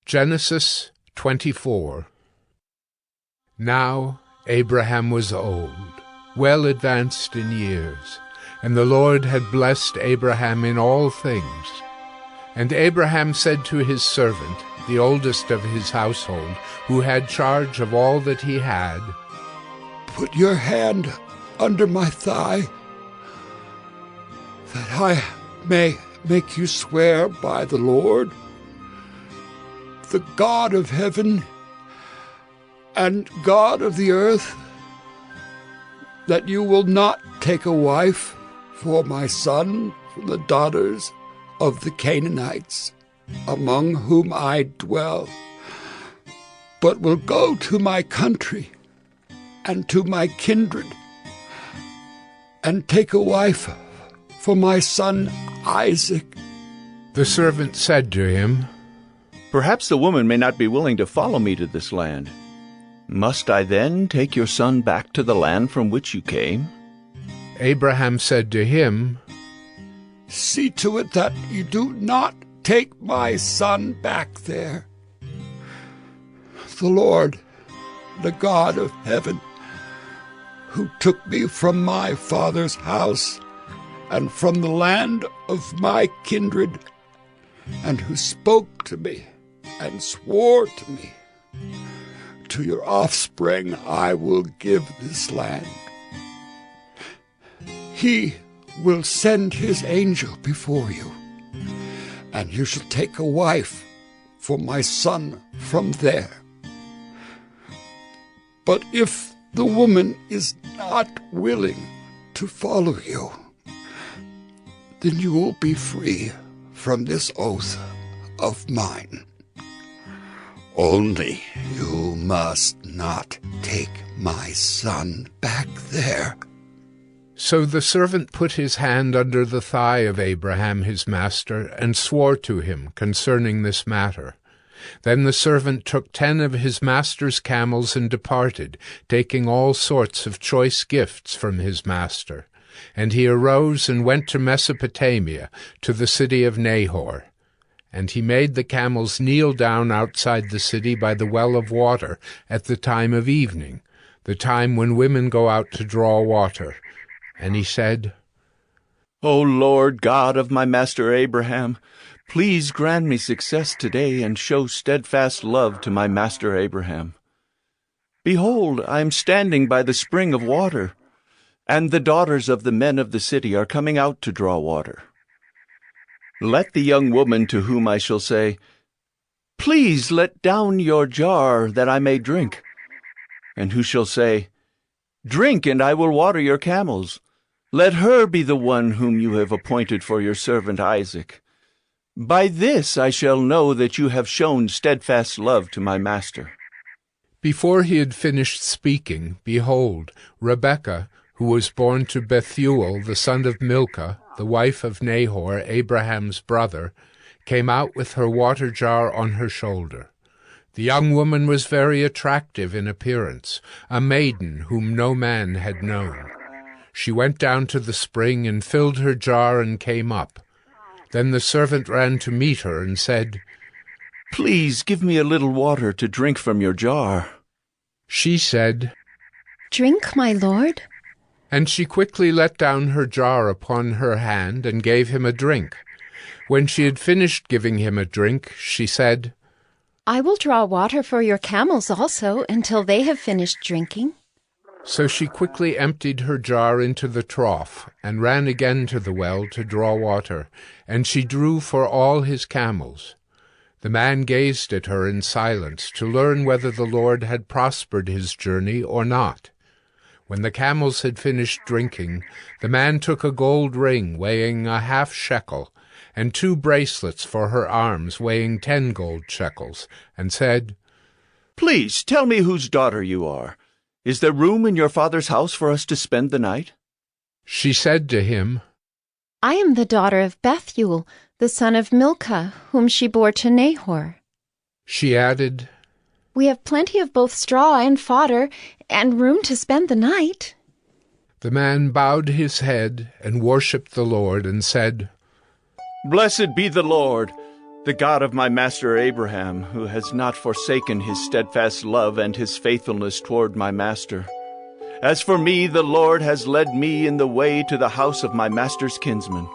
Genesis 24. Now Abraham was old, well advanced in years, and the Lord had blessed Abraham in all things. And Abraham said to his servant, the oldest of his household, who had charge of all that he had, "Put your hand under my thigh, that I may make you swear by the Lord, the God of heaven and God of the earth, that you will not take a wife for my son from the daughters of the Canaanites, among whom I dwell, but will go to my country and to my kindred, and take a wife for my son Isaac." The servant said to him, "Perhaps the woman may not be willing to follow me to this land. Must I then take your son back to the land from which you came?" Abraham said to him, "See to it that you do not take my son back there. The Lord, the God of heaven, who took me from my father's house and from the land of my kindred, and who spoke to me and swore to me, 'To your offspring I will give this land.' He will send his angel before you, and you shall take a wife for my son from there. But if the woman is not willing to follow you, then you will be free from this oath of mine. Only you must not take my son back there." So the servant put his hand under the thigh of Abraham his master, and swore to him concerning this matter. Then the servant took 10 of his master's camels and departed, taking all sorts of choice gifts from his master. And he arose and went to Mesopotamia, to the city of Nahor. And he made the camels kneel down outside the city by the well of water at the time of evening, the time when women go out to draw water. And he said, "O Lord God of my master Abraham, please grant me success today and show steadfast love to my master Abraham. Behold, I am standing by the spring of water, and the daughters of the men of the city are coming out to draw water. Let the young woman to whom I shall say, 'Please let down your jar that I may drink,' and who shall say, 'Drink, and I will water your camels,' let her be the one whom you have appointed for your servant Isaac. By this I shall know that you have shown steadfast love to my master." Before he had finished speaking, behold, Rebekah, who was born to Bethuel, the son of Milcah, the wife of Nahor, Abraham's brother, came out with her water jar on her shoulder. The young woman was very attractive in appearance, a maiden whom no man had known. She went down to the spring and filled her jar and came up. Then the servant ran to meet her and said, "Please give me a little water to drink from your jar." She said, "Drink, my lord." And she quickly let down her jar upon her hand and gave him a drink. When she had finished giving him a drink, she said, "I will draw water for your camels also until they have finished drinking." So she quickly emptied her jar into the trough and ran again to the well to draw water, and she drew for all his camels. The man gazed at her in silence to learn whether the Lord had prospered his journey or not. When the camels had finished drinking, the man took a gold ring weighing a half shekel, and 2 bracelets for her arms weighing 10 gold shekels, and said, "Please tell me whose daughter you are. Is there room in your father's house for us to spend the night?" She said to him, "I am the daughter of Bethuel, the son of Milcah, whom she bore to Nahor." She added, "We have plenty of both straw and fodder, and room to spend the night." The man bowed his head and worshipped the Lord and said, "Blessed be the Lord, the God of my master Abraham, who has not forsaken his steadfast love and his faithfulness toward my master. As for me, the Lord has led me in the way to the house of my master's kinsman.